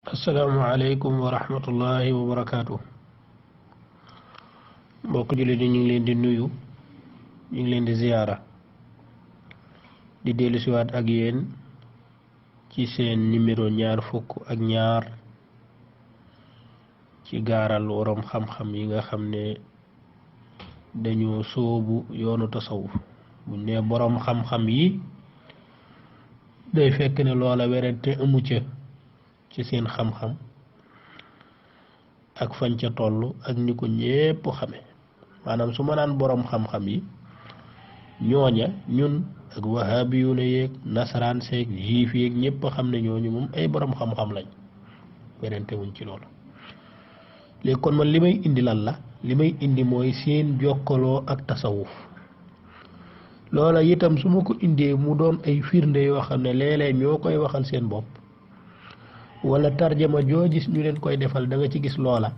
asalaamaaleykum wa rahmatullahi wa barakaatu mbokk jullit yi ñu ngi leen di nuyu ñu ngi leen di ziyaara di dellu siwaat ak yéen ci seen numéro ñaar fukk ak ñaar ci gaaral waroom xam-xam yi nga xam ne dañoo sóobu yoonu tasawuf buñ ne boroom xam-xam yi day fekk ne loola werante amu ca ci seen xam-xam ak fañ ca toll ak ni ko ñépp xame maanaam su ma naan boroom xam-xam yi ñooña ñun ak wahabiyuna yeeg nasaraan seeg juif yeeg ñépp xam ne ñooñu moom ay boroom xam-xam lañ werante wuñ ci loolu léegi kon man li may indi lan la li may indi mooy seen jokkaloo ak tasawuf loola itam su ma ko indee mu doon ay firnde yoo xam ne léeg-léeg ñoo koy waxal seen bopp wala tarjama joo gis ñu leen koy defal da nga ci gis loola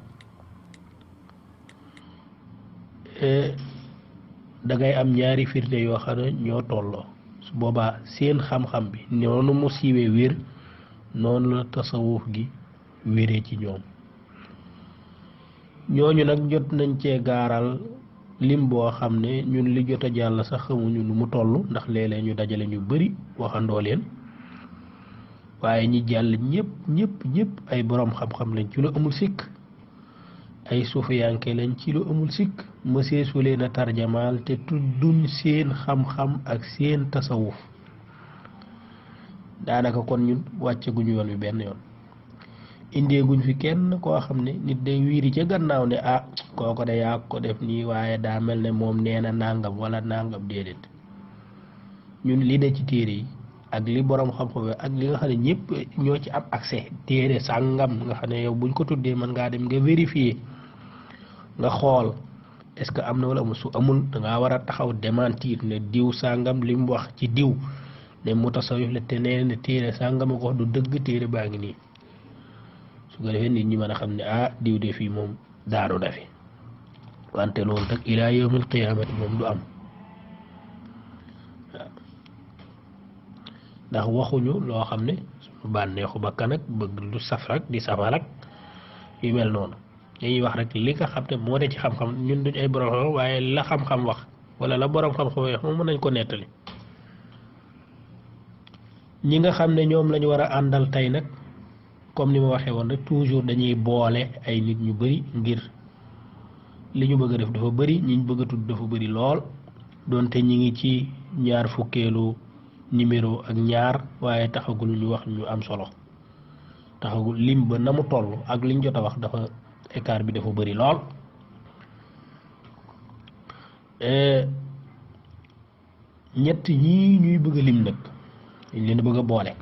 da ngay am ñaari firnde yoo xam ne ñoo tolloo su boobaa seen xam-xam bi noonu mu siiwee wér noonu la tasawuf gi wéree ci ñoom ñooñu nag jot nañ cee gaaral lim boo xam ne ñun li jot a jàll sax xamuñu nu mu toll ndax léeg-léeg ñu dajale ñu bari waxandoo leen waaye ñi jàll ñëpp ay boroom xam-xam lañ ci lu amul sikk ay suufiyanke lañ ci lu amul sikk mësee su leen a tarjamaal te tudduñ seen xam-xam ak seen tasawuf daanaka kon ñun wàcceguñu yoon wi benn yoon indeeguñ fi kenn koo xam ne nit day wiiri ca gannaaw ne kooko de yaa ko def nii waaye daa mel ne moom nee na nàngam wala nàngam déedéet ñun li ne ci téere yi ak li boroom xam-xam ak li nga xam ne ñëpp ñoo ci am accès téere sàngam nga xam ne yow buñ ko tuddee mën ngaa dem nga vérifier nga xool est-ce que am na wala amul su amul dangaa war a taxaw démentir ne diw sàngam li mu wax ci diw ne mutasawif la te nee na téere sàngam a ko wax du dëgg téere baa ngi nii su ko defee nit ñi mën a xam ne diw de fii moom daanu na fi wante loolu nag ilaa yawmil qiyaamati moom du am ndax waxuñu loo xam ne suñu bànneexu bakkan ak bëgg lu saf rek di safal ak yu mel noonu dañuy wax rek li nga xam ne moo de ci xam-xam ñun duñ ay borom xam waaye la xam-xam wax wala la borom xam-xam wax moom mën nañ ko nettali ñi nga xam ne ñoom lañu war a àndal tey nag comme ni ma waxee woon rek toujours dañuy boole ay nit ñu bari ngir li ñu bëgg a def dafa bari ñi ñu bëgg a tudd dafa bari lool doonte ñi ngi ci ñaar fukkeelu numéro ak ñaar waaye taxagul ñu wax ñu am solo taxagul lim ba na mu toll ak liñ jot a wax dafa écart bi dafa bari lool ñett ñii ñuy bëgg a lim nag dañ leen bëgg a boole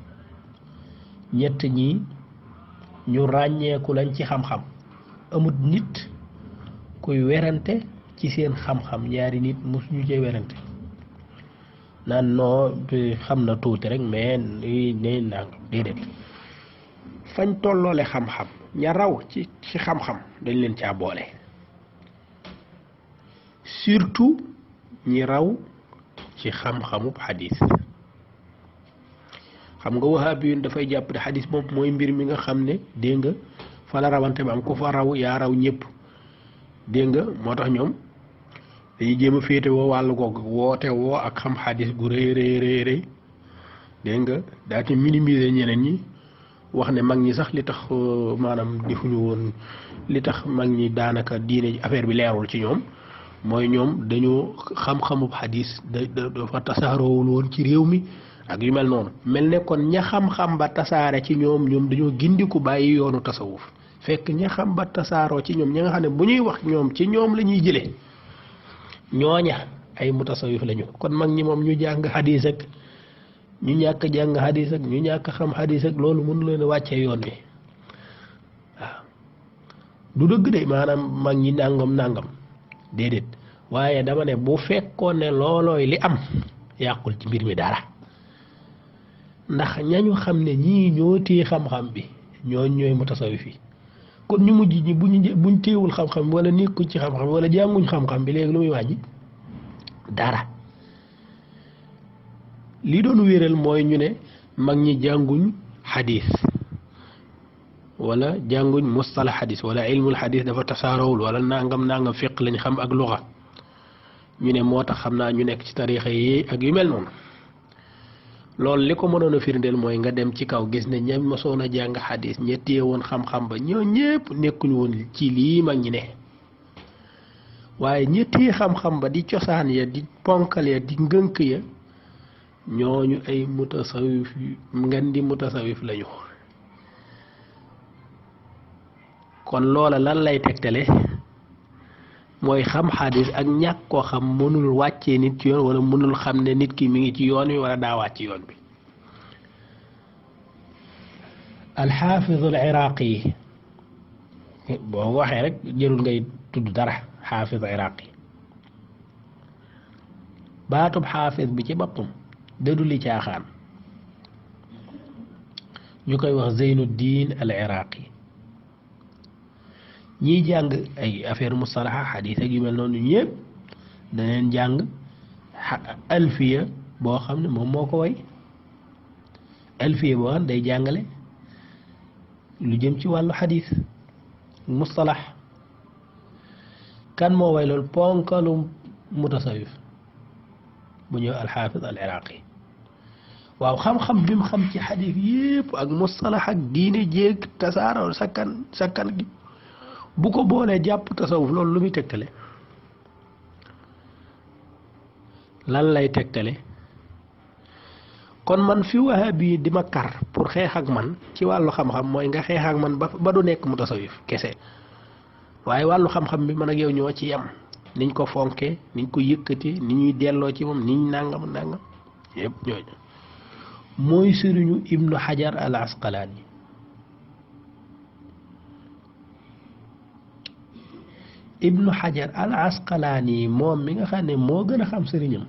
ñett ñii ñu ràññeeku lañ ci xam-xam amut nit kuy werante ci seen xam-xam ñaari nit mosuñu cee werante naan noo xam na tuuti rek mais ne nangam déedéet fañ tolloole xam-xam ña raw ci xam-xam dañ leen caa boole surtout ñi raw ci xam-xamub xadis xam nga wahabiyun dafay jàpp ne xadis moom mooy mbir mi nga xam ne dégg nga fa la rawante ba am ku fa raw yaa raw ñëpp dégg nga moo tax ñoom dañuy jéem a féete woo wàllu googu woote woo ak xam xadis gu rëy rëy dégg nga daa ci minimiser ñeneen ñi wax ne mag ñi sax li tax maanaam defuñu woon li tax mag ñi daanaka diine affaire bi leerul ci ñoom mooy ñoom dañoo xam-xamub xadis dafa tasaaroowul woon ci réew mi ak yu mel noonu mel ne kon ña xam-xam ba tasaare ci ñoom dañoo gindiku bàyyi yoonu tasawuf fekk ña xam ba tasaaroo ci ñoom ña nga xam ne bu ñuy wax ñoom ci ñoom la ñuy jëlee ñooña ay mutasawif lañu kon mag ñi moom ñu jàng xadis ak ñu ñàkk jàng xadis ak ñu ñàkk xam xadis ak loolu mënu leen a wàccee yoon wi waaw du dëgg de maanaam mag ñi nàngam déedéet waaye dama ne bu fekkoon ne loolooy li am yàqul ci mbir mi dara ndax ñañu xam ne ñii ñoo téye xam-xam bi ñooy mutasawif yi kon ñu mujj ñi buñ téewul xam-xam wala nekkuñ ci xam-xam wala jànguñ xam-xam bi léegi lu muy wàññi dara li doon wéral mooy ñu ne mag ñi jànguñ xadis wala jànguñ mustalah xadis wala ilmul xadis dafa tasaarawul wala nangam fiq lañ xam ak luxa ñu ne moo tax xam naa ñu nekk ci tariixa yi ak yu mel noonu loolu li ko mënoon a firndeel mooy nga dem ci kaw gis ne ña mosoon a jàng xadis ña téye woon xam-xam ba ñoo ñépp nekkuñu woon ci lii mag ñi ne waaye ña téye xam-xam ba di cosaan ya di ponkal ya di ngënk ya ñooñu ay mutasawif ngan di mutasawif lañu kon loola lan lay tegtale mooy xam xadis ak ñàkk koo xam mënul wàccee nit ci yoon wala mënul xam ne nit ki mi ngi ci yoon wi wala daa wàcc yoon bi alxaafiz al iraqi boo waxee rek jërul ngay tudd dara xaafiz iraqi baatub xaafiz bi ci boppam dëddu li caaxaan ñu koy wax Zeynuddin al iraqi ñiy jàng ay affaire mustalaha xadiis ak yu mel noonu ñëpp daneen jàng alfiya boo xam ne moom moo ko way alfiya boo xam day jàngale lu jëm ci wàllu xadiis mustalah kan moo way loolu ponkalu mutasawif bu ñëw alxaafis al iraqi waaw xam-xam bi mu xam ci xadiis yëpp ak mustalah ak diine jéeg tasaaro sakkan gi bu ko boolee jàpp tasawuf loolu lu muy tegtale lan lay tegtale kon man fi wahabi di ma kar pour xeex ak man ci wàllu xam-xam mooy nga xeex ak man ba du nekk mutasawif kese waaye wàllu xam-xam bi man ak yow ñoo ci yem niñ ko fonke niñ ko yëkkati ni ñuy delloo ci moom niñ nangam yëpp ñooñu mooy sëriñu ibnu xajar al asqalaani ibnu xajar al asqalaani moom mi nga xam ne moo gën a xam sëriñam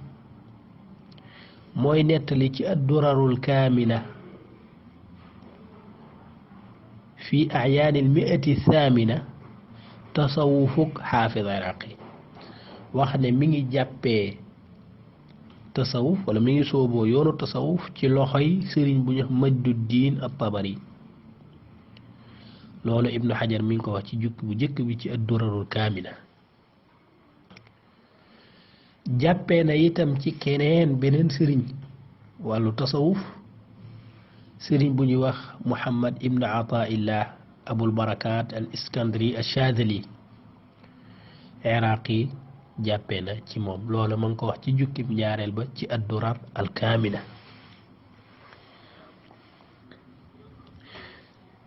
mooy nettali ci addurarul kaamila fi acyaanil miati thamina tasawufuk xaafid iraqi wax ne mi ngi jàppee tasawuf wala mi ngi sooboo yoonu tasawuf ci loxoy sëriñ bu ñu Majduddin at-Tabari loolu ibnu xajar mi ngi ko wax ci jukki bu jëkk bi ci addurarul kaamila jàppee na itam ci keneen beneen sëriñ wàllu tasawuf sëriñ bu ñuy wax muhammad ibnu ataillah abul barakat al iskandari al shadili iraqi jàppee na ci moom loolu ma ngi ko wax ci jukki ñaareel ba ci addurar al kaamila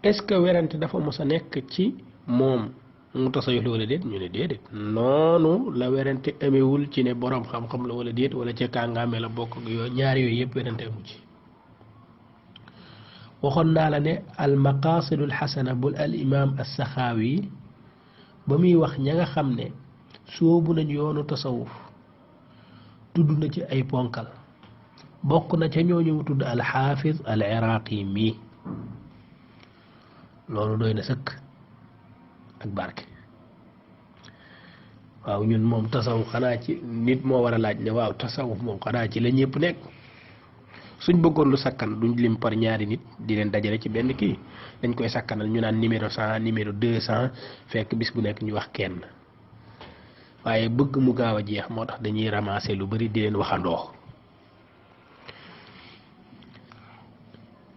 est-ce que werante dafa mos a nekk ci moom mu tasawuf la wala déet ñu ne déedéet noonu la werante amewul ci ne boroom xam-xam la wala déet wala ca kàngaame la bokk ak yooyu ñaar yooyu yëpp werante amu ci waxoon naa la ne al maqasidul xasana bul al imam as-Saxaawi ba muy wax ña nga xam ne soobu nañ yoonu tasawuf tudd na ci ay ponkal bokk na ca ñooñu mu tudd al xaafiz al iraqi mii loolu doy na sëkk ak barke waaw ñun moom tasawuf xanaa ci nit moo war a laaj ne waaw tasawuf moom xanaa ci la ñëpp nekk suñ bëggoon lu sakkan duñ lim par ñaari nit di leen dajale ci benn kii dañ koy sakkanal ñu naan numéro 100 numéro 200 fekk bis bu nekk ñu wax kenn waaye bëgg mu gaaw a jeex moo tax dañuy ramasser lu bari di leen waxandoo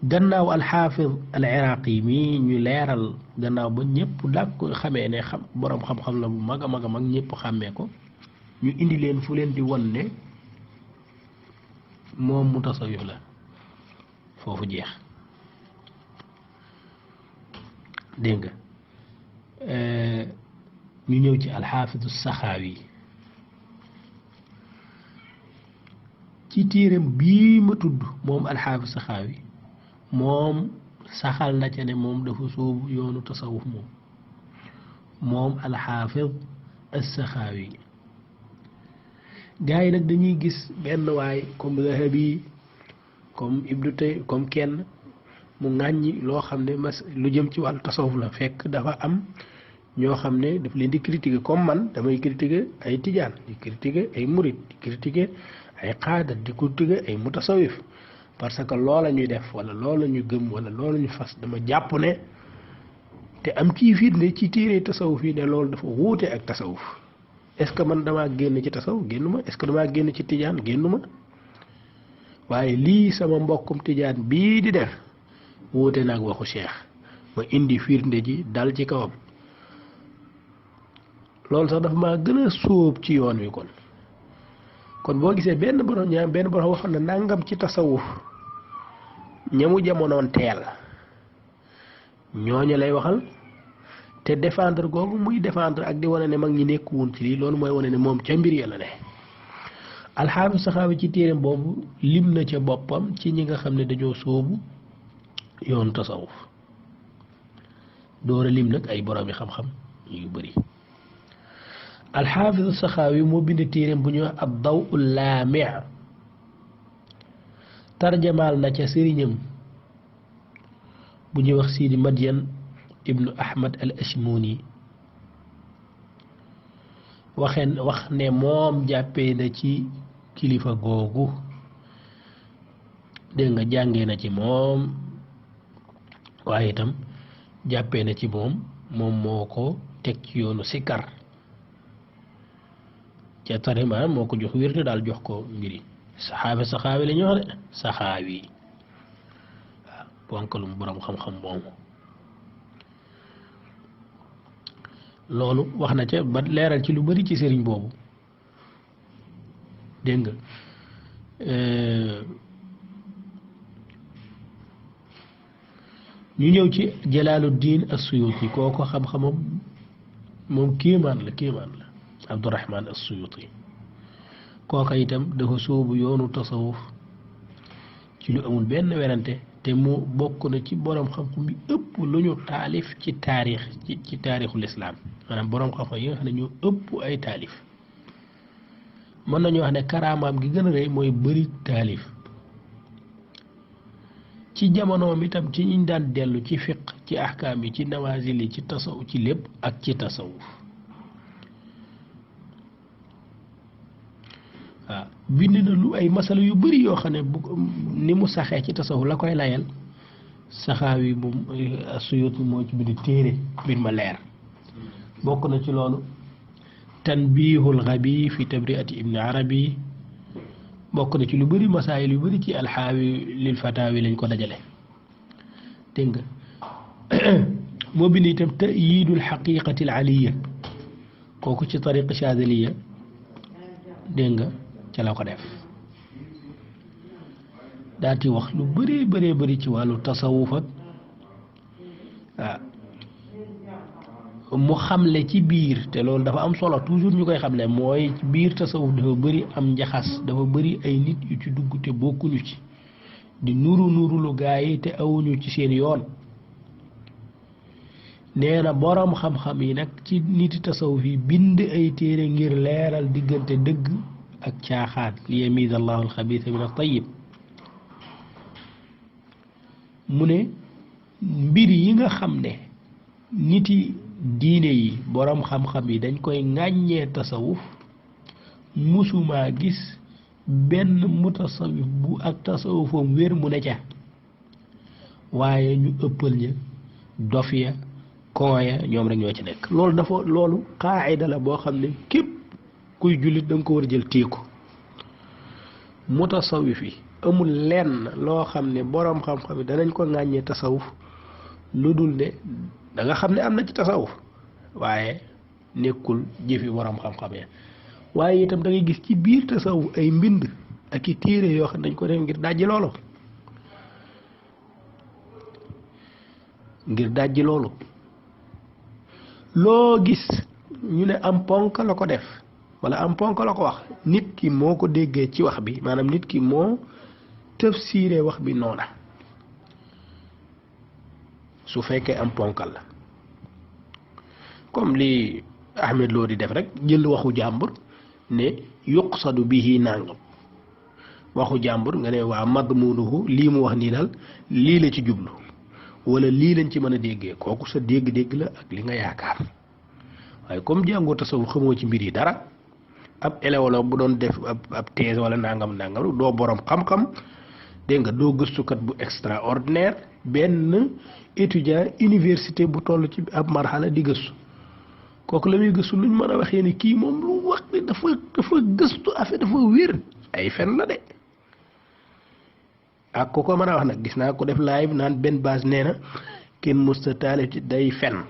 gannaaw alxaafid al iraqi mii ñu leeral gannaaw ba ñëpp dak ko xamee ne xam boroom xam-xam la bu mag a mag a mag ñëpp xàmmee ko ñu indi leen fu leen di won ne moom mutasawif la foofu jeex dégg nga ñu ñëw ci alxaafidu saxaawi ci téeram bii ma tudd moom alxaafidu saxaawi moom saxal na ca ne moom dafa sóobu yoonu tasawuf moom alxaafid as-Saxaawi gars yi nag dañuy gis benn waay comme Zahabi comme Ibnu Tay comme kenn mu ŋàññi loo xam ne lu jëm ci wàllu tasawuf la fekk dafa am ñoo xam ne daf leen di critiquer comme man damay critiquer ay tijaan di critiquer ay murit di critiquer ay xaadar di critiquer ay mutasawif parce que loola ñuy def wala loola ñu gëm wala loola ñu fas dama jàpp ne te am ci firnde ci téere tasawuf yi ne loolu dafa wuute ak tasawuf est ce que man damaa génn ci tasawuf génnuma est ce que damaa génn ci tijaan génnuma waaye lii sama mbokkum tijaan bii di def wuute nag waxu cheikh ma indi firnde ji dal ci kawam loolu sax dafa maa gën a sóob ci yoon wi kon boo gisee benn borom waxoon na nangam ci tasawuf ñamu jamonoon teel ñooñu lay waxal te défendre googu muy défendre ak di wane ne mag ñi nekkuwoon ci lii loolu mooy wane ne moom ca mbir ya la ne alxaafis saxaawi ci téereem boobu lim na ca boppam ci ñi nga xam ne dañoo sóobu yoonu tasawuf door a lim nag ay borom yi xam-xam yu bëri alxaafis saxaawi moo bind téereem bu ñuy wax ad daw laami tarjamaal na ca sëriñam bu ñuy wax Sidi Madyan ibnu Ahmad al Ashmuni wax ne moom jàppee na ci kilifa googu dégg nga jàngee na ci moom waaye itam jàppee na ci moom moo ko teg ci yoonu sikar ca tarima moo ko jox wérte daal jox ko mbiri saxaawi la ñuy wax de saxaawi waaw ponkalum borom xam-xam moomu loolu wax na ca ba leeral ci lu bari ci sëriñ boobu dégg nga ñu ñëw ci Jalaaluddin as-Suyuti kooko xam-xamam moom kéemaan la Abdurahman as-Suyuti kooka itam dafa sóobu yoonu tasawuf ci lu amul benn werante te mu bokk na ci borom xam-xam bi ëpp lu ñu taalif ci taarix ci taarixul islaam maanaam borom xam-xam yi nga xam ne ñoo ëpp ay taalif mën nañu wax ne karaamaam gi gën a rëy mooy bëri taalif ci jamonoom itam ci ñiñ daan dellu ci fiq ci ahkaam yi ci nawazil yi ci tasawuf ci lépp ak ci tasawuf waaw bind na lu ay masala yu bari yoo xam ne ni mu saxee ci tasawuf la koy layal saxaawi moom Suyuti moo ci bind téere mbir ma leer bokk na ci loolu tanbihul ghabi fi tabriati ibni arabi bokk na ci lu bari masaayil yu bari ci alxaawi lil fatawi lañ ko dajale dégg nga moo bind itam ta'yidul xaqiqati al aliya kooku ci tariqa chadiliya dégg nga ca la ko def daal di wax lu bëree ci wàllu tasawuf ak mu xamle ci biir te loolu dafa am solo toujours ñu koy xamle mooy ci biir tasawuf dafa bëri am njaxas dafa bëri ay nit yu ci dugg te bokkuñu ci di nuru lu gaa yi te awuñu ci seen yoon nee na boroom xam-xam yi nag ci niti tasawuf yi bind ay téere ngir leeral diggante dëgg ak caaxaan li yamiiza allahu alxabiisa min at-tayyib mu ne mbir yi nga xam ne niti diine yi boroom xam-xam yi dañ koy ŋàññee tasawuf musumaa gis benn mutasawif bu ak tasawufam wér mu ne ca waaye ñu ëppal ña dof ya kooya ñoom rek ñoo ci nekk loolu qaayida la boo xam ne képp kuy jullit da nga ko war a jël téeko mutasawif yi amul lenn loo xam ne boroom xam-xam yi danañ ko ŋàññee tasawuf lu dul ne da nga xam ne am na ci tasawuf waaye nekkul jëfi boroom xam-xam ya waaye itam da ngay gis ci biir tasawuf ay mbind ak i téere yoo xam ne dañ ko def ngir dajji loolu loo gis ñu ne am ponk la ko def wala am ponk la ko wax nit ki moo ko déggee ci wax bi maanaam nit ki moo tafsiiree wax bi noona su fekkee am ponkal la comme li Ahmed Lo di def rek jël waxu jàmbur ne yuqsadu bihi nangam waxu jàmbur nga ne waa madmunuhu lii mu wax nii daal lii la ci jublu wala lii lañ ci mën a déggee kooku sa dégg-dégg la ak li nga yaakaar waaye comme jàngoo tasawuf xamoo ci mbir yi dara ab élève bu doon def ab thèse wala nangam doo borom xam-xam dégg nga doo gëstukat bu extraordinaire benn étudiant université bu toll ci ab marxala di gëstu kooku la muy gëstu luñ mën a waxee ni kii moom lu wax ni dafa gëstu affaire dafa wér ay fen la de ak ko ko mën a wax nag gis naa ko def live naan benn base nee na kenn musta taalif ci day fen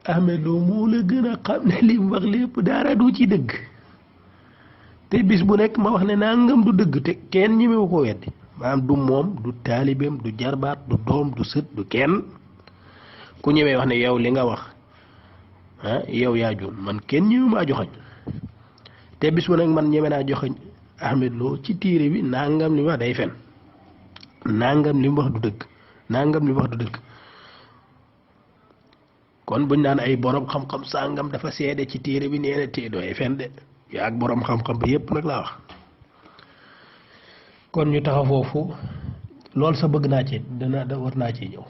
Ahmed Lo moo la gën a xam ne li mu wax lépp dara du ci dëgg te bis bu nekk ma wax ne nangam du dëgg te kenn ñemewu ko weddi maanaam du moom du taalibeem du jarbaat du doom du sët du kenn ku ñemee wax ne yow li nga wax ah yow yaa juum man kenn ñëw maa joxañ te bis bu nekk man ñeme naa joxañ Ahmed Lo ci téere bi nangam li mu wax day fen nangam li mu wax du dëgg nangam li mu wax du dëgg kon buñ naan ay borom xam-xam sàngam dafa seede ci téere bi nee na tee dooy fen de yaa ak borom xam-xam ba yépp nag laa wax kon ñu taxaw foofu loolu sa bëgg naa ci da war naa ci ñëw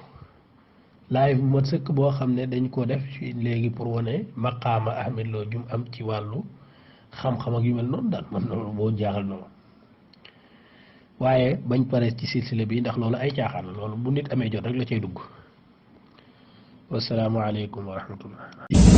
live bu mat sëkk boo xam ne dañ ko def ci léegi pour wane maqaama Ahmed Lo jum am ci wàllu xam-xam ak yu mel noonu daal man loolu boo jaaxal na ma waaye bañ pare ci silsile bi ndax loolu ay caaxaan la loolu bu nit amee jot rek la cay dugg wassalaamu aleykum wa rahmatullah